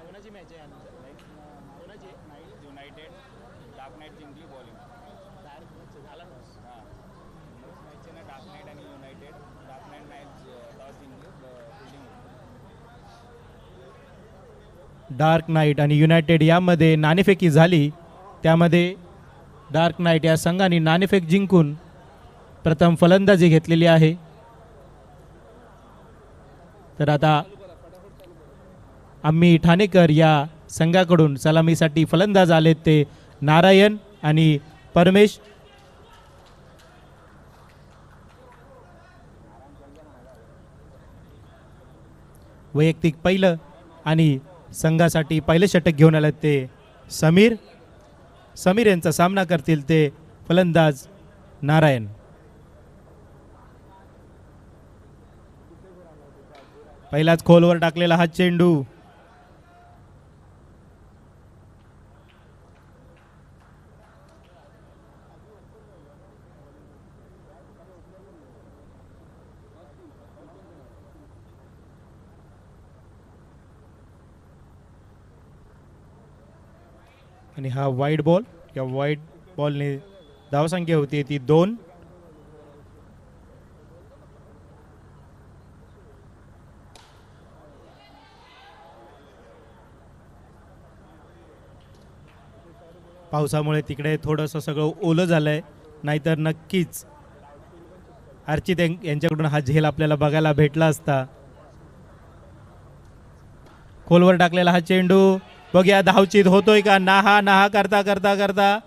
कोणाची मॅच आहे कोणाची युनायटेड डार्क नाईट जिंकली बॉलिंग झाला हां मॅच आहे ना डार्क नाईट आणि United dark night match toss जिंकली फिल्डिंग डार्क नाईट आणि युनायटेड यामध्ये नाणेफेकी झाली. त्यामध्ये डार्क नाईट या संघाने नाणेफेक जिंकून प्रथम फलंदाजी घेतलेली आहे. तर आता आम्ही ठाणेकर या संघाकडून सलामीसाठी फलंदाज आलेत ते नारायण आणि परमेश. वैयक्तिक पहिलं आणि संघासाठी पहिले षटक घेऊन आले ते समीर. समीर यांचा सामना करतील ते फलंदाज नारायण. पहिलाच खोलवर टाकलेला हा चेंडू आणि हा वाईड बॉल. या वाईड बॉलने धावसंख्या होती ती 2. पावसामुळे तिकडे थोडंसं सगळं ओलं झालंय, नाहीतर नक्कीच अर्चित यांच्याकडून हा झेल आपल्याला बघायला भेटला असता. खोलवर टाकलेला हा चेंडू बघूया धावचीत होतोय का. नाहा नाहा करता करता करता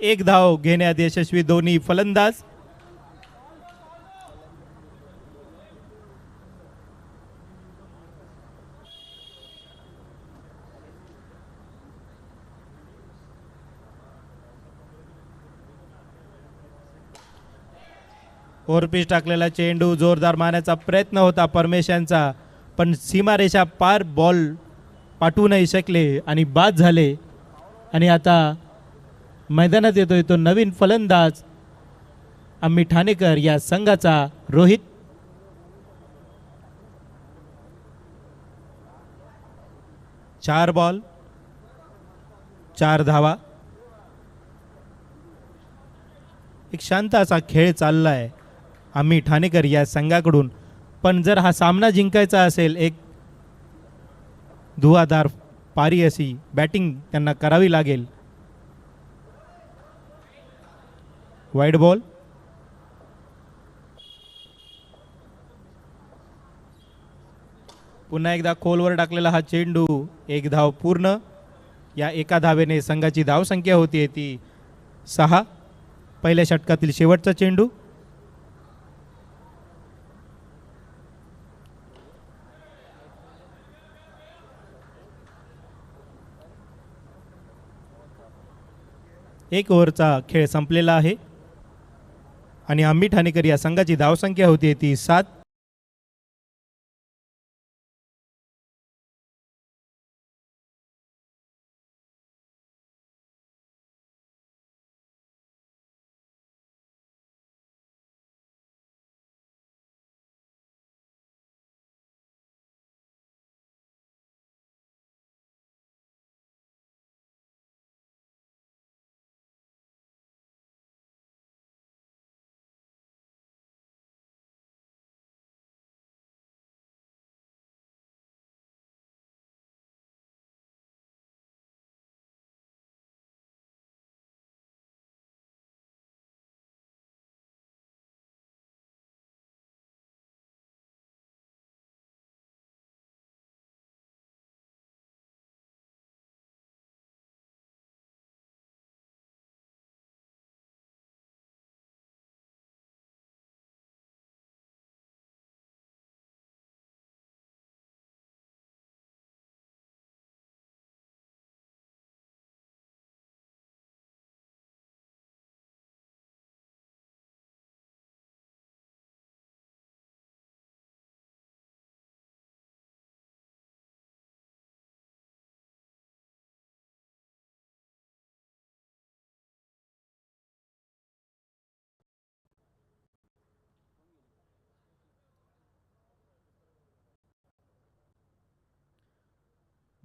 एक धाव घेण्यात यशस्वी दोन्ही फलंदाज. ओव्हरपिच टाकलेला चेंडू जोरदार मारण्याचा प्रयत्न होता परमेश यांचा, पण सीमारेषा पार बॉल पाठवू नाही शकले आणि बाद झाले. आणि आता मैदानात येतोय तो नवीन फलंदाज आम्ही ठाणेकर या संघाचा रोहित. चार बॉल 4 धावा. एक शांत असा खेळ चाललाय आम्ही ठाणेकर या संघाकडून, पण जर हा सामना जिंकायचा असेल एक धुवाधार पारी अशी बॅटिंग त्यांना करावी लागेल. Wide ball. पुन्हा एकदा खोलवर टाकलेला हा चेंडू. एक धाव पूर्ण. या एका धावेने संघाची धावसंख्या होती ती 6. पहिल्या षटकातील शेवटचा चेंडू. एक ओव्हरचा खेळ संपलेला आहे आणि आम्ही ठाणेकर या संघाची धावसंख्या होती ती 7.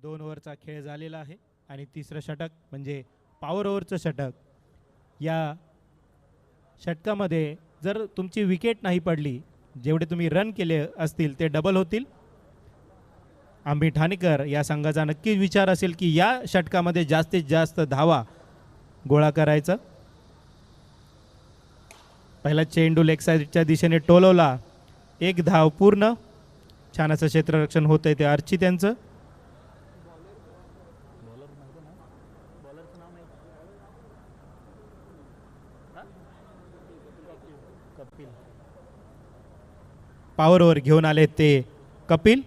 2 ओव्हरचा खेळ झालेला आहे आणि तिसरं षटक म्हणजे पॉवर ओव्हरचं षटक. या षटकामध्ये जर तुमची विकेट नाही पडली, जेवढे तुम्ही रन केले असतील ते डबल होतील. आंबी ठाणेकर या संघाचा नक्कीच विचार असेल की या षटकामध्ये जास्तीत जास्त धावा गोळा करायचा. पहिला चेंडू लेग साईडच्या दिशेने टोलवला, 1 धाव पूर्ण. छान असं क्षेत्ररक्षण होतंय ते अर्चित यांचं. पॉवर ओव्हर घेऊन आले ते कपिल.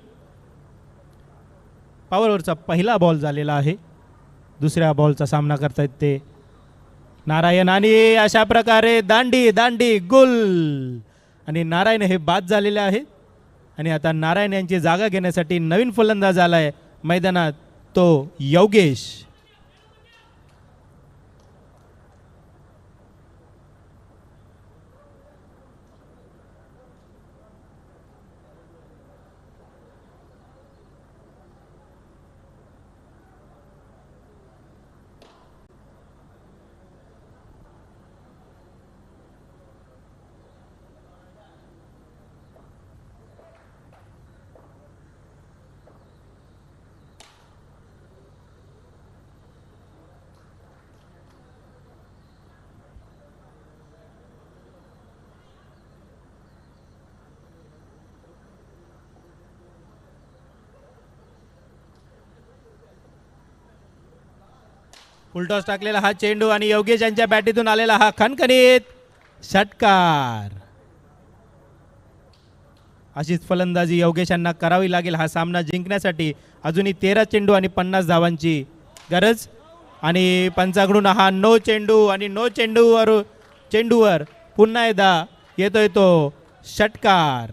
पॉवर ओव्हरचा पहिला बॉल झालेला आहे. दुसऱ्या बॉलचा सामना करतायत ते नारायण आणि अशा प्रकारे दांडी दांडी गुल आणि नारायण हे बाद झालेले आहेत. आणि आता नारायण यांची जागा घेण्यासाठी नवीन फलंदाज आलाय मैदानात, तो योगेश. फुलटॉस टाकलेला हा चेंडू आणि योगेश यांच्या बॅटीतून आलेला हा खणखणीत षटकार. अशीच फलंदाजी योगेश यांना करावी लागेल हा सामना जिंकण्यासाठी. अजूनही 13 चेंडू आणि 50 धावांची गरज. आणि पंचाकडून हा नो चेंडू आणि नो चेंडूवर पुन्हा एकदा येतोय तो षटकार.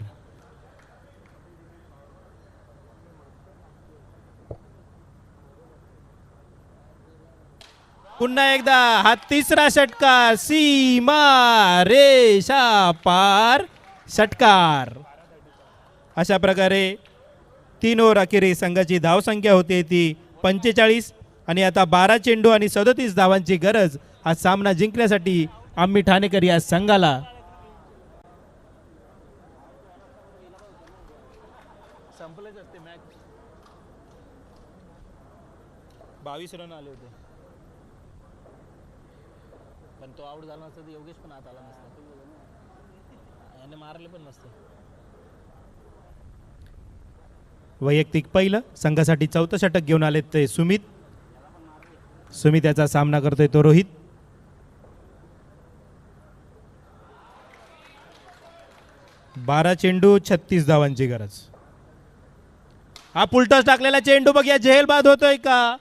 पुन्हा एकदा हा तिसरा षटकार, सीमा रेषा पार षटकार. अशा प्रकारे 3 ओव्हर अखेरीस संघाची धावसंख्या होती ती 45 आणि आता 12 चेंडू आणि 37 धावांची गरज हा सामना जिंकण्यासाठी आम्ही ठाणेकर या संघाला. संपलेच असते मॅच. 22 रन आले होते, पण तो आउट झाला नसता तर योगेश पण आत आला नसता, याने मारले पण नसते. वैयक्तिक पहिलं संघासाठी 4थं षटक घेऊन आले ते सुमित याचा सामना करतोय तो रोहित. बारा चेंडू 36 धावांची गरज. हा फुलटॉस टाकलेला चेंडू बघूया झेल बाद होतोय का,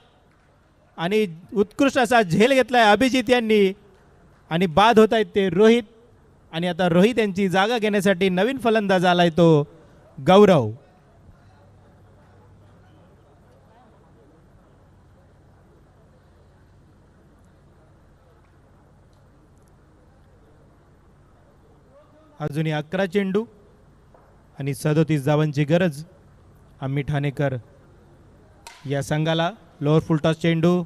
आणि उत्कृष्ट असा झेल घेतलाय अभिजित यांनी आणि बाद होत आहेत ते रोहित. आणि आता रोहित यांची जागा घेण्यासाठी नवीन फलंदाज आलाय तो गौरव. अजूनही 11 चेंडू आणि 37 धावांची गरज आम्ही ठाणेकर या संघाला. लोअर फुलटॉस चेंडू,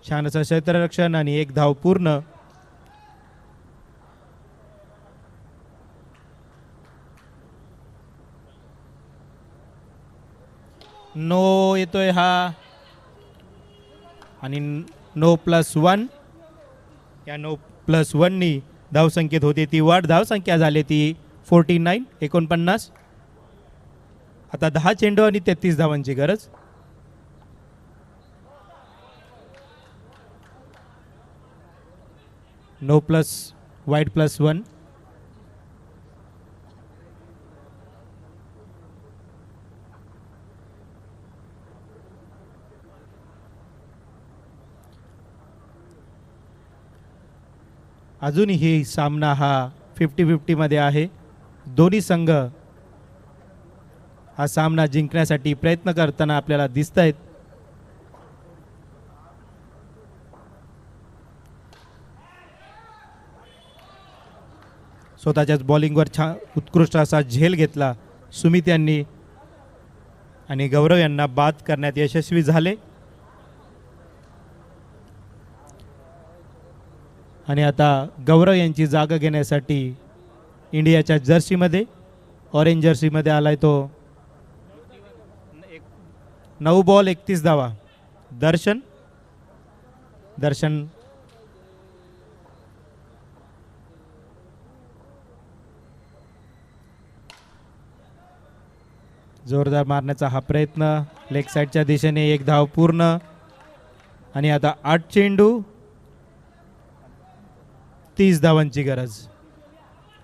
छान असं क्षेत्ररक्षण आणि 1 धाव पूर्ण. नो येतोय हा आणि नो +1. या नो +1नी धावसंख्येत होती ती वाढ. धावसंख्या झाली ती 49. आता 10 चेंडू आणि 33 धावांची गरज. No plus wide +1. अजूनही सामना हा 50-50 मध्ये आहे. दोन्ही संघ हा सामना जिंकण्यासाठी प्रयत्न करताना आपल्याला दिसत आहेत. स्वतःच्याच बॉलिंगवर छान उत्कृष्ट असा झेल घेतला सुमित यांनी आणि गौरव यांना बाद करण्यात यशस्वी झाले. आणि आता गौरव यांची जागा घेण्यासाठी इंडियाच्या जर्सीमध्ये ऑरेंज जर्सीमध्ये आलाय तो. 9 बॉल 31 धावा. दर्शन जोरदार मारण्याचा हा प्रयत्न लेग साईडच्या दिशेने. 1 धाव पूर्ण. आणि आता 8 चेंडू 30 धावांची गरज.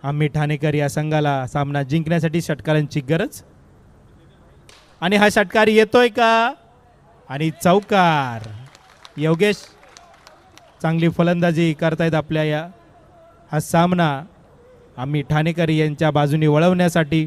आम्ही ठाणेकर या संघाला सामना जिंकण्यासाठी षटकारांची गरज. आणि हा षटकार येतोय का? आणि चौकार. योगेश चांगली फलंदाजी करतायत आपल्या हा सामना आम्ही ठाणेकर यांच्या बाजूने वळवण्यासाठी.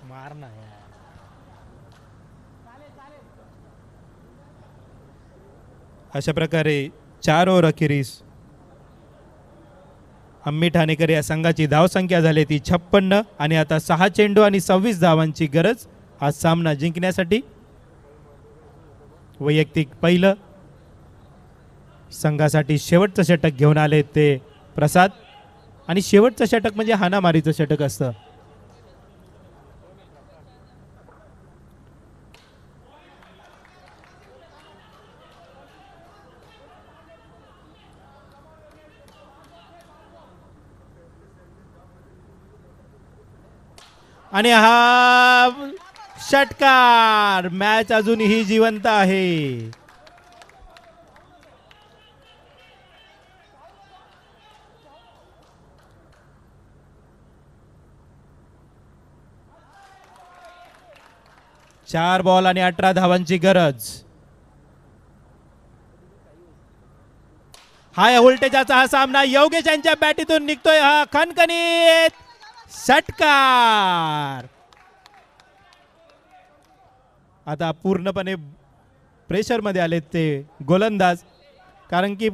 मारना अशा प्रकारे 4 ओव्हर अखेरीस आम्ही ठाणेकर या संघाची धावसंख्या झाली ती 56. आणि आता 6 चेंडू आणि 26 धावांची गरज हा सामना जिंकण्यासाठी. वैयक्तिक पहिलं संघासाठी शेवटचं षटक घेऊन आले ते प्रसाद. आणि शेवटचं षटक म्हणजे हाणामारीचं षटक असतं. आणि हा षटकार. मॅच अजूनही जिवंत आहे. चार बॉल आणि 18 धावांची गरज. हाय व्होल्टेजाचा हा सामना. योगेश यांच्या बॅटीतून निघतोय हा खणखणीत षटकार. आता पूर्णपणे प्रेशर मध्ये आलेत ते गोलंदाज, कारण की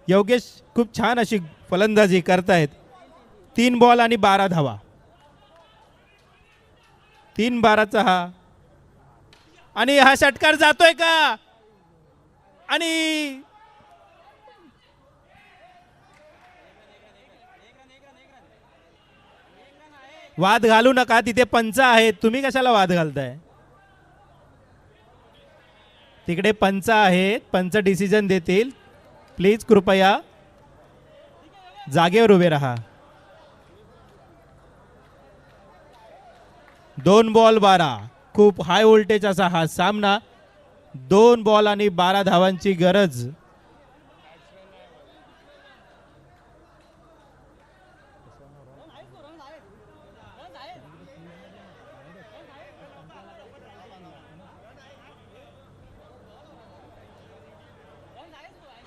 योगेश खूप छान अशी फलंदाजी करतायत. 3 बॉल आणि 12 धावा. 3-12चा हा. आणि हा षटकार जातोय का? आणि वाद घालू नका, तिथे पंच आहेत. तुम्ही कशाला वाद घालताय? तिकडे पंच आहेत, पंच डिसिजन देतील. प्लीज कृपया जागेवर उभे राहा. 2 बॉल 12. खूप हाय व्होल्टेज असा हा सामना. 2 बॉल आणि 12 धावांची गरज.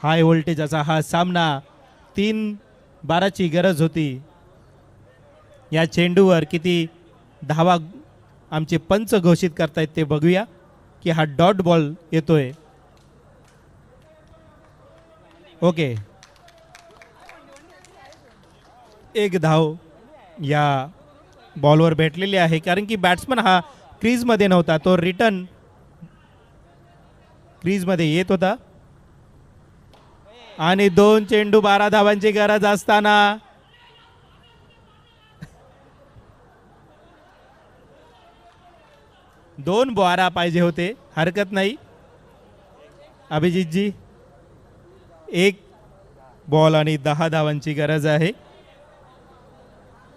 हाय व्होल्टेज असा हा सामना. 3-12ची गरज होती. या चेंडूवर किती धावा आमचे पंच घोषित करतायत ते बघूया की हा डॉट बॉल येतोय. ओके, 1 धाव या बॉलवर भेटलेली आहे, कारण की बॅट्समन हा क्रीजमध्ये नव्हता, तो रिटर्न क्रीजमध्ये येत होता. आणि 2 चेंडू 12 धावांची गरज असताना दोन 12 पाहिजे होते, हरकत नाही. अभिजितजी, 1 बॉल आणि 10 धावांची गरज आहे.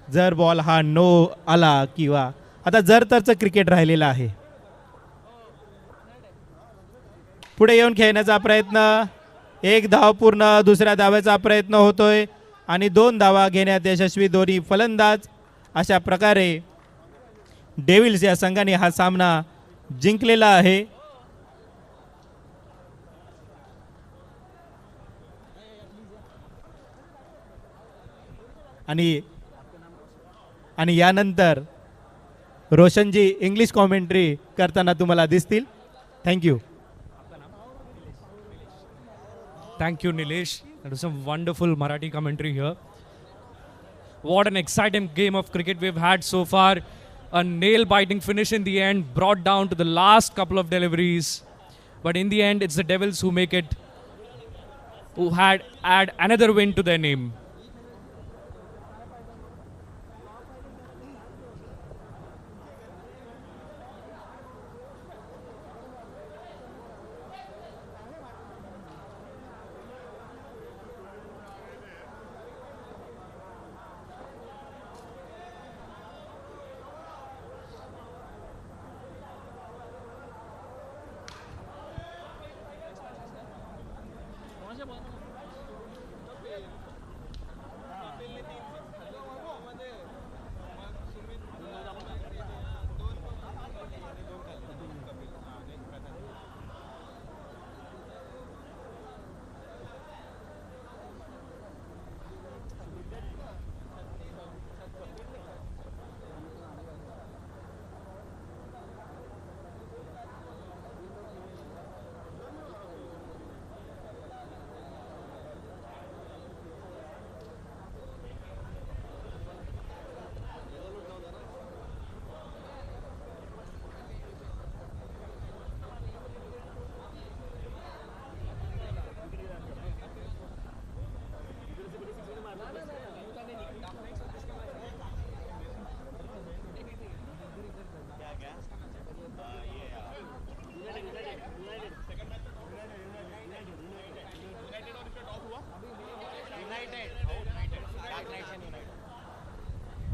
जर बॉल हा नो आला किंवा आता जर तरचं क्रिकेट राहिलेलं आहे. पुढे येऊन खेळण्याचा प्रयत्न. 1 धाव पूर्ण. दुसऱ्या धावेचा प्रयत्न होतोय आणि 2 धावा घेण्यात यशस्वी दोन्ही फलंदाज. अशा प्रकारे डेव्हिल्स या संघाने हा सामना जिंकलेला आहे. आणि यानंतर रोशनजी इंग्लिश कॉमेंट्री करताना तुम्हाला दिसतील. Thank you. Thank you, Nilesh. That was some wonderful Marathi commentary here. What an exciting game of cricket we've had so far. A nail-biting finish in the end, brought down to the last couple of deliveries. But in the end, it's the Devils who make it, who add another win to their name.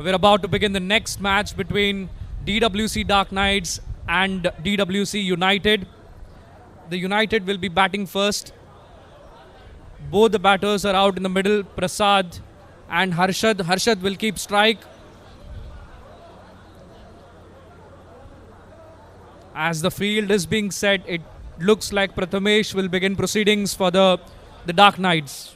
We're about to begin the next match between DWC Darkknights and DWC United. The United will be batting first. Both the batters are out in the middle, Prasad and Harshad. Harshad will keep strike. As the field is being set, it looks like Prathamesh will begin proceedings for the Darkknights.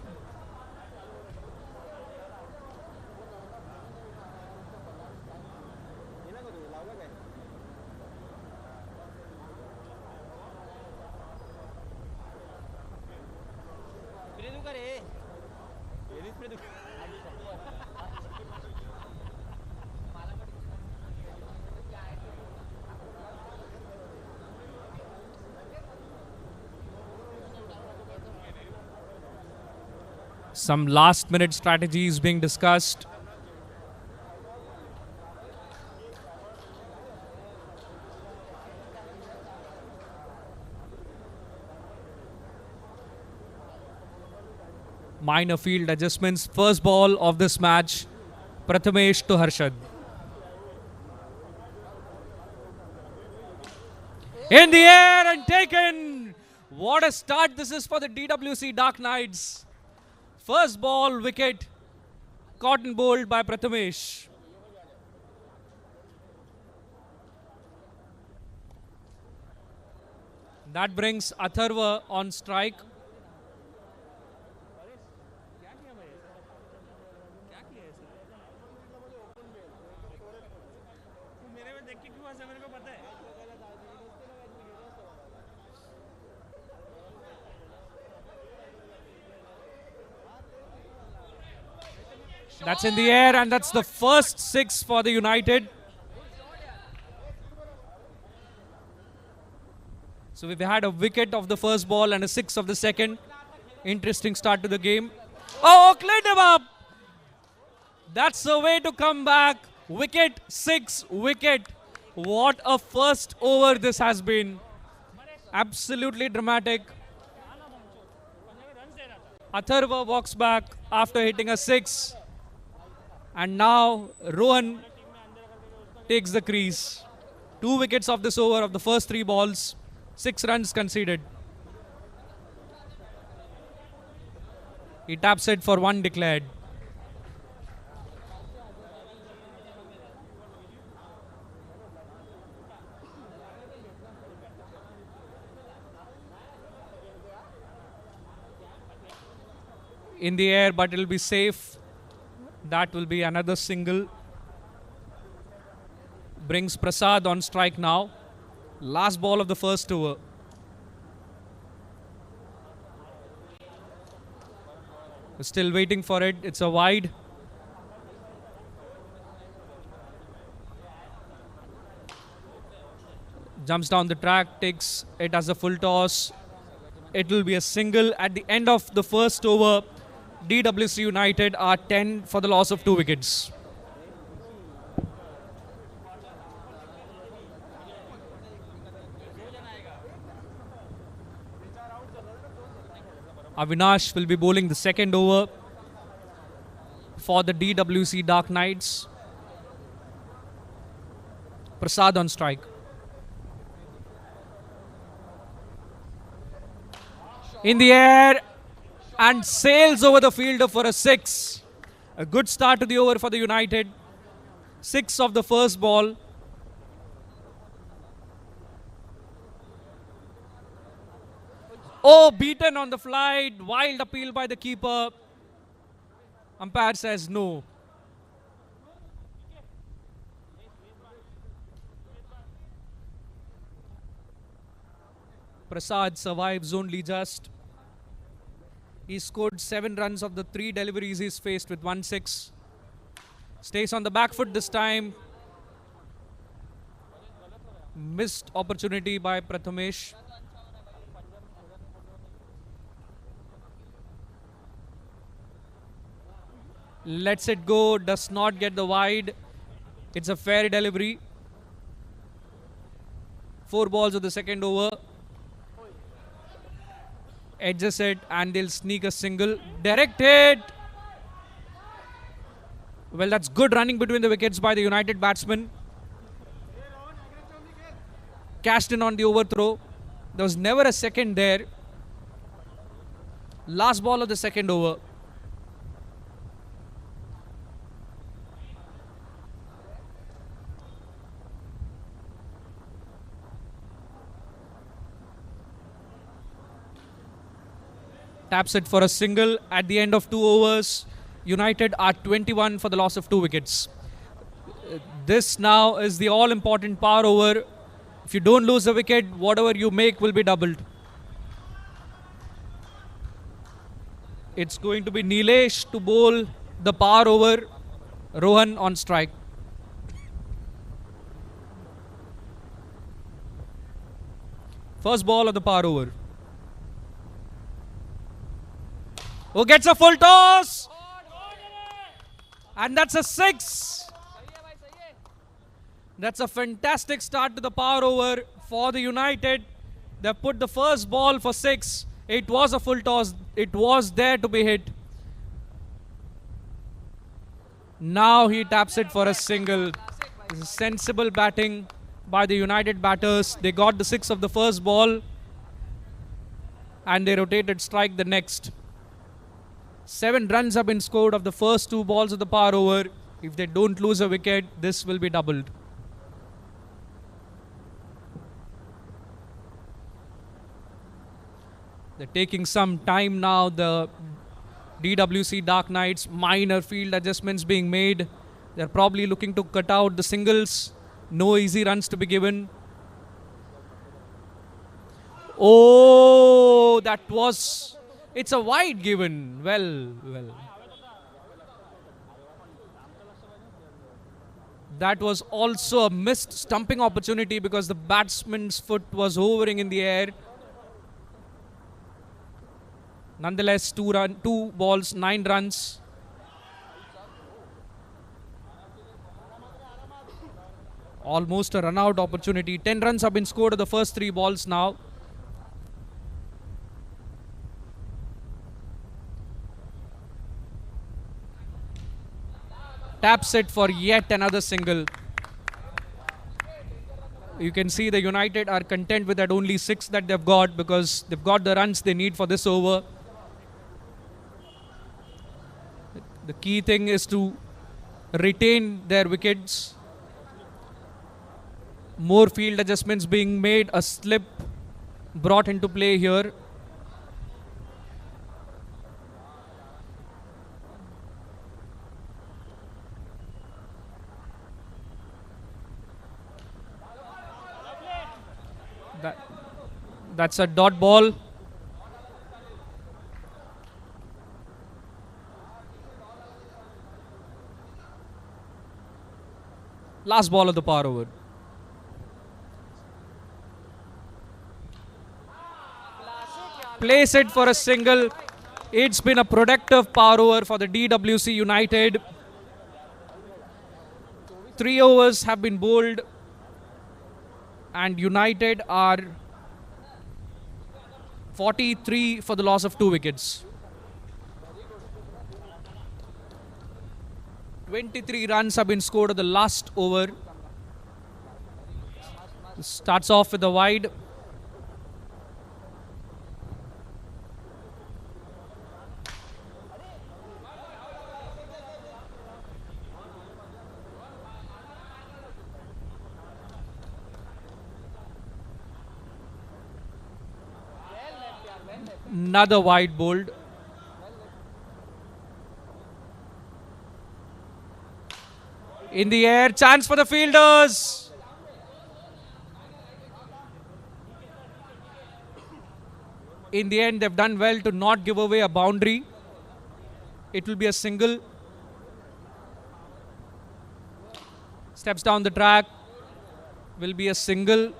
Some last minute strategies being discussed. Minor field adjustments. First ball of this match, Prathamesh to Harshad. In the air and taken. What a start this is for the DWC Darkknights. First ball wicket, cotton bowled by Prathamesh. That brings Atharva on strike. That's in the air, and that's the first six for the United. So we've had a wicket of the first ball and a six of the second. Interesting start to the game. Oh, cleaned him up. That's the way to come back. Wicket, six wicket. What a first over this has been. Absolutely dramatic. Atharva walks back after hitting a six. And now Rohan takes the crease. 2 wickets of this over of the first 3 balls. 6 runs conceded. He taps it for 1 declared. In the air, but it will be safe. That will be another single. brings Prasad on strike now. Last ball of the first over. Still waiting for it. It's a wide. Jumps down the track, takes it as a full toss. It will be a single at the end of the first over. DWC United are 10 for the loss of 2 wickets. Avinash will be bowling the second over for the DWC Darkknights. Prasad on strike. In the air and sails over the fielder for a 6. A good start to the over for the United. 6 of the first ball. Oh, beaten on the flight. Wild appeal by the keeper. Umpire says no. Prasad survives only just. He scored 7 runs of the 3 deliveries he's faced with 1-6. Stays on the back foot this time. Missed opportunity by Prathamesh. Lets it go, does not get the wide. It's a fair delivery. 4 balls of the second over. Edges it and they'll sneak a single. Direct hit. Well, that's good running between the wickets by the United batsman. Cashed in on the overthrow. There was never a second there. Last ball of the second over. Taps it for a single at the end of 2 overs. United are 21 for the loss of 2 wickets. This now is the all-important power over. If you don't lose a wicket, whatever you make will be doubled. It's going to be Nilesh to bowl the power over. Rohan on strike. First ball of the power over. Who gets a full toss? And that's a 6. That's a fantastic start to the power over for the United. They put the first ball for 6. It was a full toss. It was there to be hit. Now he taps it for a single. This is sensible batting by the United batters. They got the 6 of the first ball and they rotated strike the next. 7 runs have been scored of the first 2 balls of the power over. If they don't lose a wicket, this will be doubled. They're taking some time now. The DWC Darkknights, minor field adjustments being made. They're probably looking to cut out the singles. No easy runs to be given. Oh, that was... It's a wide given. Well. That was also a missed stumping opportunity because the batsman's foot was hovering in the air. Nonetheless, 2 balls, 9 runs. Almost a run-out opportunity. 10 runs have been scored of the first 3 balls now. Taps it for yet another single. You can see the United are content with that only 6 that they've got because they've got the runs they need for this over. The key thing is to retain their wickets. More field adjustments being made. A slip brought into play here. That's a dot ball. Last ball of the power over. Place it for a single. It's been a productive power over for the DWC United. 3 overs have been bowled and United are 43 for the loss of 2 wickets. 23 runs have been scored at the last over. Starts off with a wide. Another wide bowled. In the air, chance for the fielders. In the end, they've done well to not give away a boundary. It will be a single. Steps down the track. Will be a single.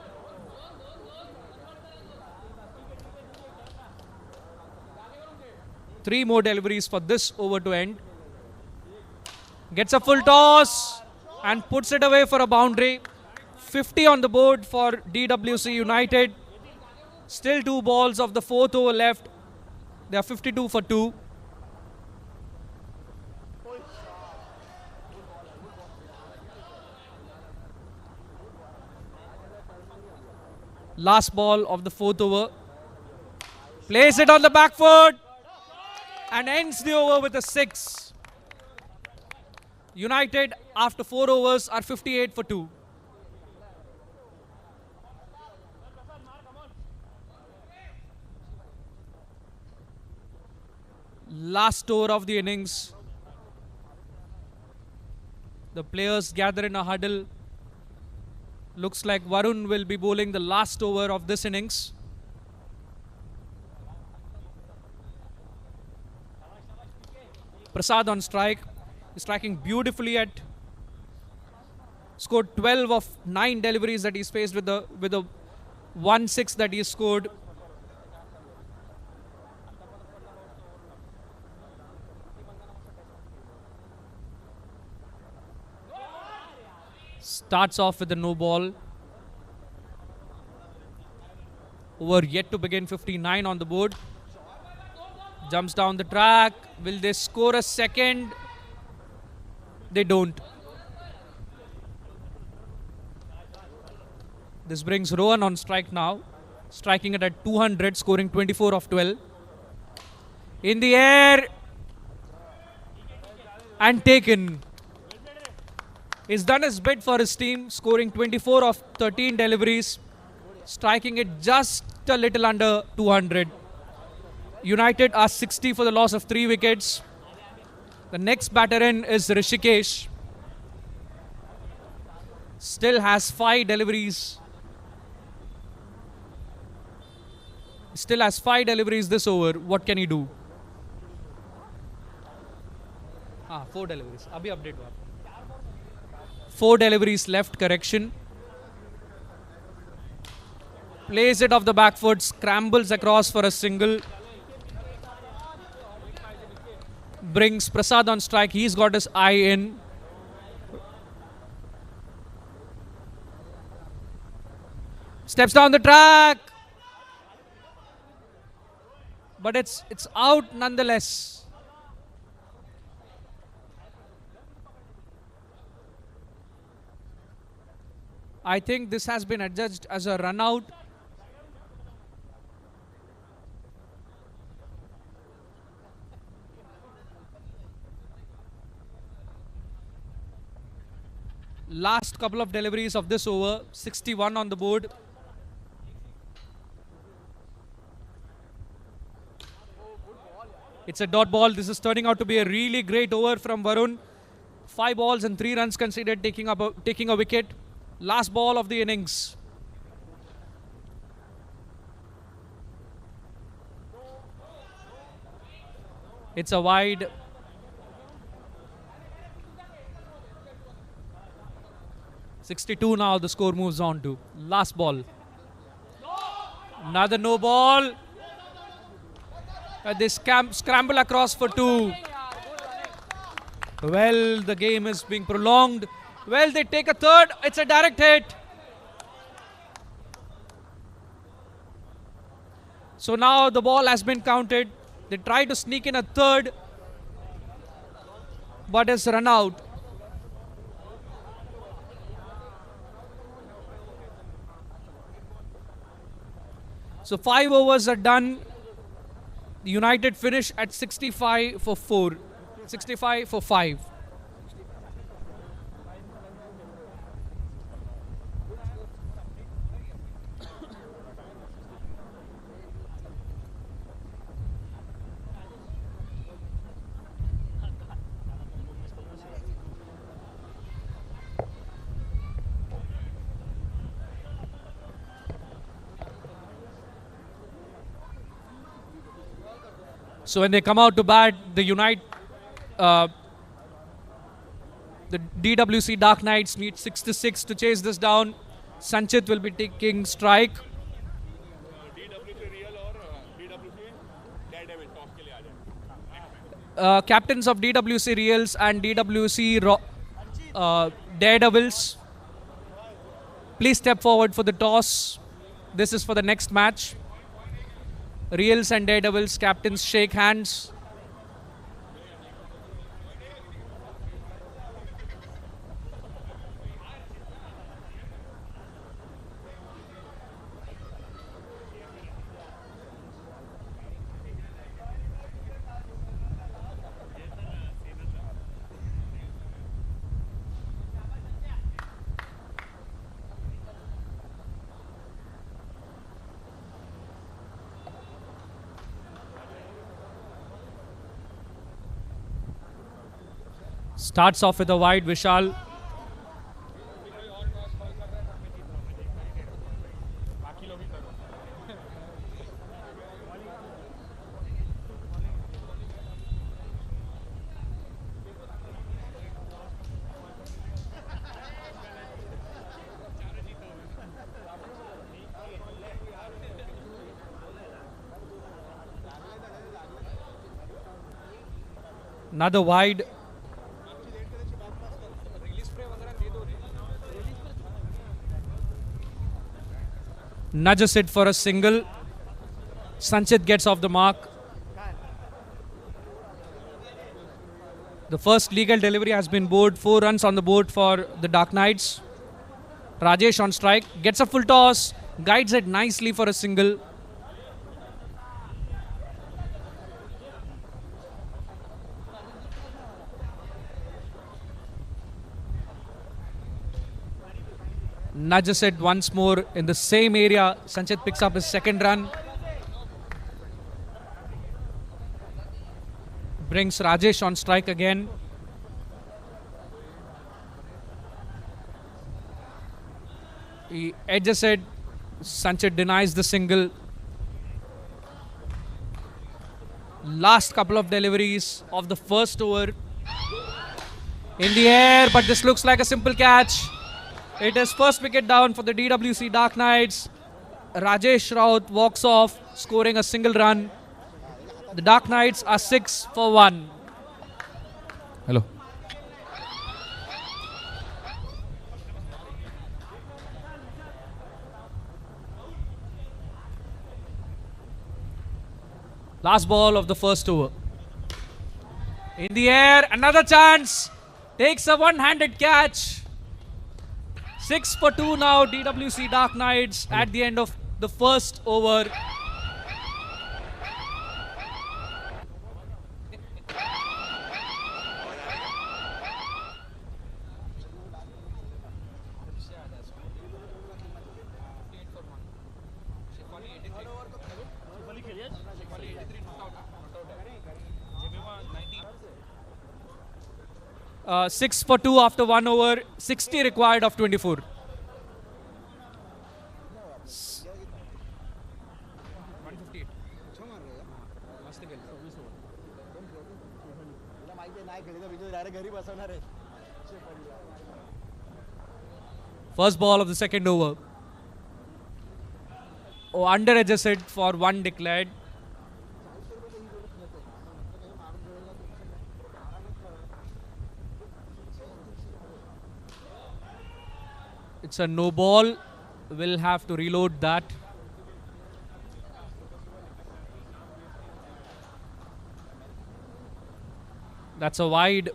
Three more deliveries for this over to end. Gets a full toss and puts it away for a boundary. 50 on the board for DWC United. Still 2 balls of the 4th over left. They are 52 for 2. Last ball of the 4th over. Plays it on the back foot and ends the over with a 6. United, after 4 overs, are 58 for 2. Last over of the innings. The players gather in a huddle. Looks like Varun will be bowling the last over of this innings. Prasad on strike. He's striking beautifully at. Scored 12 of 9 deliveries that he's faced with the 1-6 that he scored. Starts off with a no ball. Over yet to begin, 59 on the board. Jumps down the track. Will they score a second? They don't. This brings Rohan on strike now. Striking it at 200, scoring 24 of 12. In the air. And taken. He's done his bit for his team, scoring 24 of 13 deliveries. Striking it just a little under 200. United are 60 for the loss of 3 wickets. The next batter in is Rishikesh. Still has 5 deliveries. Still has 5 deliveries this over. What can he do? 4 deliveries. Abhi update hua. 4 deliveries left, correction. Plays it off the back foot, scrambles across for a single. Brings Prasad on strike. He's got his eye in. Steps down the track. But it's out nonetheless. I think this has been adjudged as a run out. Last couple of deliveries of this over, 61 on the board. It's a dot ball. This is turning out to be a really great over from Varun. 5 balls and 3 runs conceded, taking a wicket. Last ball of the innings. It's a wide. .62 now the score moves on to. Last ball. Another no ball. They scramble across for 2. Well, the game is being prolonged. Well, they take a third. It's a direct hit. So now the ball has been counted. They try to sneak in a third, but it's run out. So 5 overs are done. The United finish at 65 for 4. 65 for 5. So when they come out to bat, the DWC Darkknights need 6 to chase this down. Sanchit will be taking strike. Captains of DWC Reals and DWC Daredevils, please step forward for the toss. This is for the next match. Reals and Daredevils captains shake hands. Starts off with a wide, Vishal. Another wide. Nudges it for a single. Sanchit gets off the mark. The first legal delivery has been board. 4 runs on the board for the Darkknights. Rajesh on strike. Gets a full toss. Guides it nicely for a single. Nudges it once more in the same area. Sanchit picks up his second run. Brings Rajesh on strike again. He edges it. Sanchit denies the single. Last couple of deliveries of the first over. In the air, but this looks like a simple catch. It is first wicket down for the DWC Darkknights. Rajesh Raut walks off, scoring a single run. The Darkknights are 6 for 1. Hello. Last ball of the first over. In the air, another chance. Takes a one-handed catch. 6 for 2 now, DWC Darkknights at the end of the first over. Uh, 6 for 2 after 1 over, 60 required of 24. First ball of the second over. Oh, under adjusted for 1 declared. It's a no ball. We'll have to reload that. That's a wide.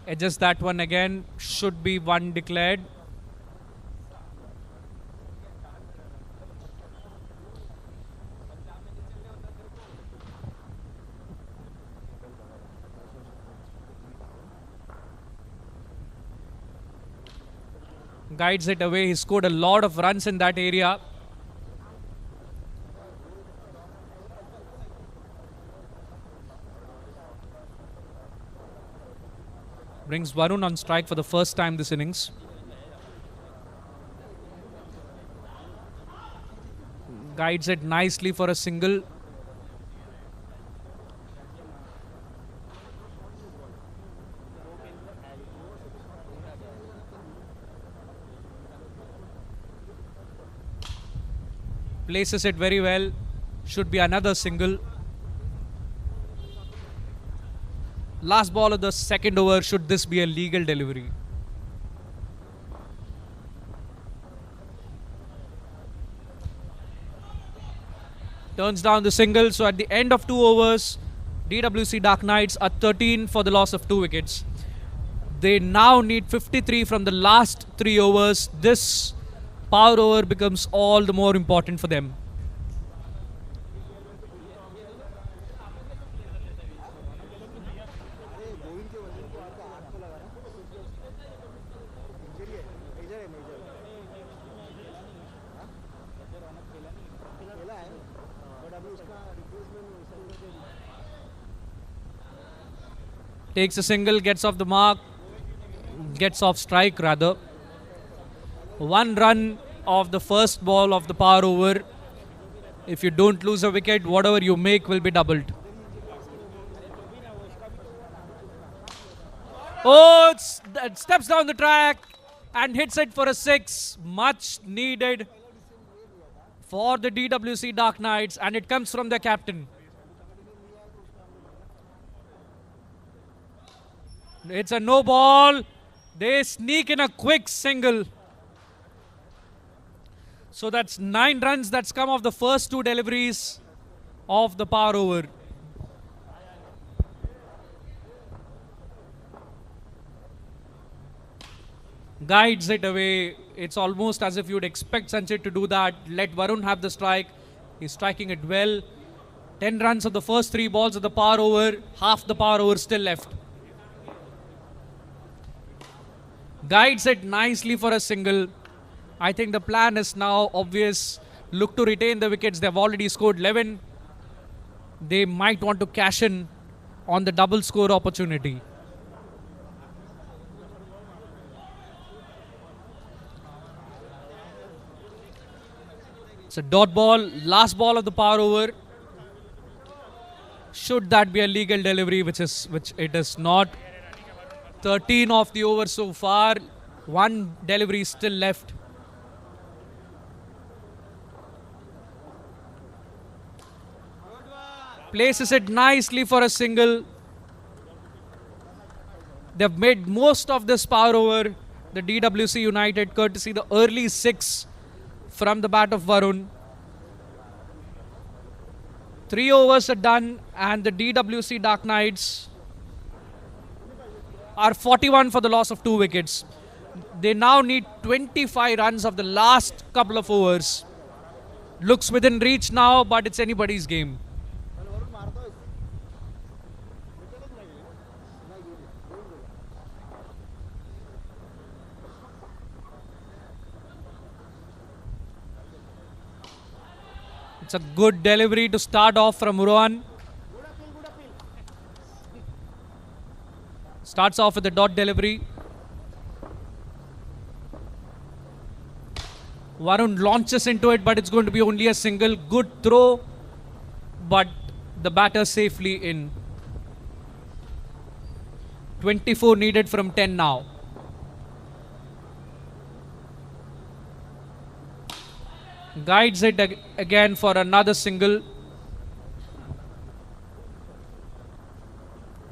Adjust that one again. Should be 1 declared. Guides it away. He scored a lot of runs in that area. Brings Varun on strike for the first time this innings. Guides it nicely for a single. Places it very well. Should be another single. Last ball of the second over. Should this be a legal delivery? Turns down the single. So at the end of 2 overs, DWC Darkknights are 13 for the loss of 2 wickets. They now need 53 from the last 3 overs. This power over becomes all the more important for them. Takes a single, gets off the mark, gets off strike rather. 1 run of the first ball of the power over. If you don't lose a wicket, whatever you make will be doubled. Oh, it steps down the track and hits it for a 6. Much needed for the DWC Darkknights, and it comes from their captain. It's a no ball. They sneak in a quick single. So that's 9 runs that's come off the first 2 deliveries of the power over. Guides it away. It's almost as if you'd expect Sanchit to do that. Let Varun have the strike. He's striking it well. 10 runs of the first 3 balls of the power over. Half the power over still left. Guides it nicely for a single. I think the plan is now obvious. Look to retain the wickets. They've already scored 11. They might want to cash in on the double score opportunity. It's a dot ball. Last ball of the power over. Should that be a legal delivery, which it is not. 13 of the over so far. 1 delivery still left. Places it nicely for a single. They've made most of this power over. The DWC United, courtesy the early 6 from the bat of Varun. 3 overs are done, and the DWC Darkknights are 41 for the loss of 2 wickets. They now need 25 runs of the last couple of overs. Looks within reach now, but it's anybody's game. It's a good delivery to start off from Rohan. Starts off with a dot delivery. Varun launches into it, but it's going to be only a single. Good throw, but the batter safely in. 24 needed from 10 now. Guides it again for another single.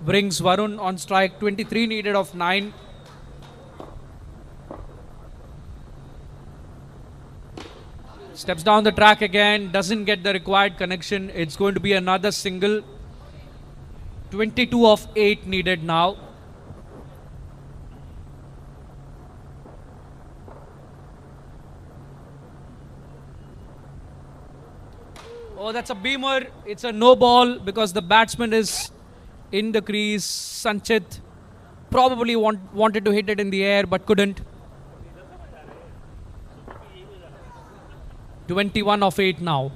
Brings Varun on strike. 23 needed of 9. Steps down the track again. Doesn't get the required connection. It's going to be another single. 22 of 8 needed now. Oh, that's a beamer. It's a no ball because the batsman is in the crease. Sanchit probably wanted to hit it in the air but couldn't. 21 of 8 now.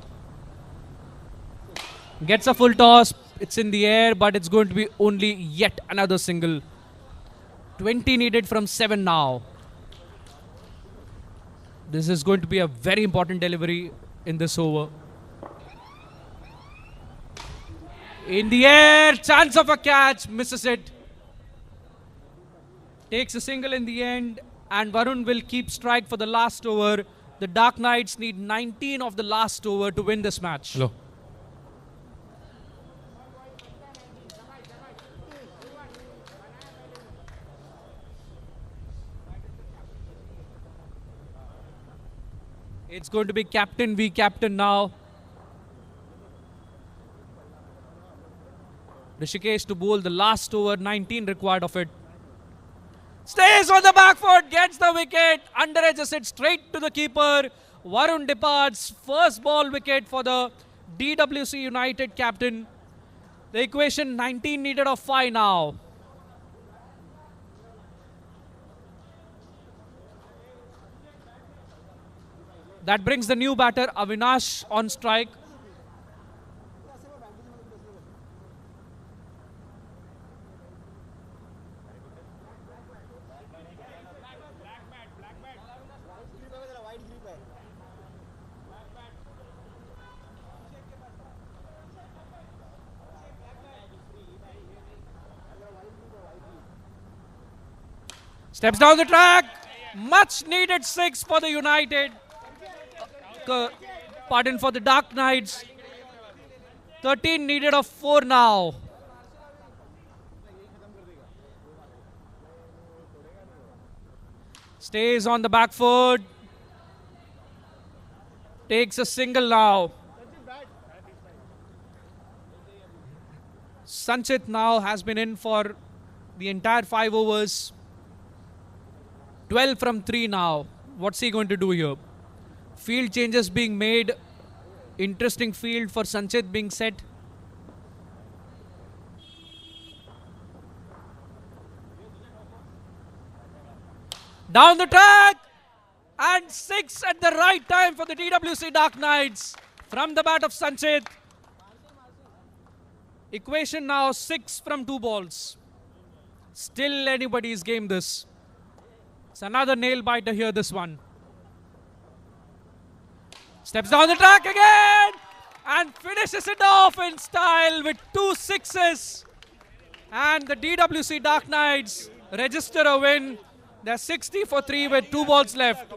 Gets a full toss. It's in the air, but it's going to be only yet another single. 20 needed from 7 now. This is going to be a very important delivery in this over. In the air, chance of a catch, misses it. Takes a single in the end, and Varun will keep strike for the last over. The Darkknights need 19 of the last over to win this match. Hello. It's going to be captain v captain now. Rishikesh to bowl the last over, 19 required of it. Stays on the back foot, gets the wicket, underedges it straight to the keeper. Varun departs, first ball wicket for the DWC United captain. The equation 19 needed of 5 now. That brings the new batter Avinash on strike. Steps down the track. Much needed 6 for the United. Pardon, for the Darkknights. 13 needed of 4 now. Stays on the back foot. Takes a single now. Sanchit now has been in for the entire 5 overs. 12 from 3 now. What's he going to do here? Field changes being made. Interesting field for Sanchit being set. Down the track. And 6 at the right time for the DWC Darkknights. From the bat of Sanchit. Equation now 6 from 2 balls. Still anybody's game this. It's another nail biter here, this one. Steps down the track again and finishes it off in style with 2 sixes. And the DWC Darkknights register a win. They're 60 for 3 with 2 balls left.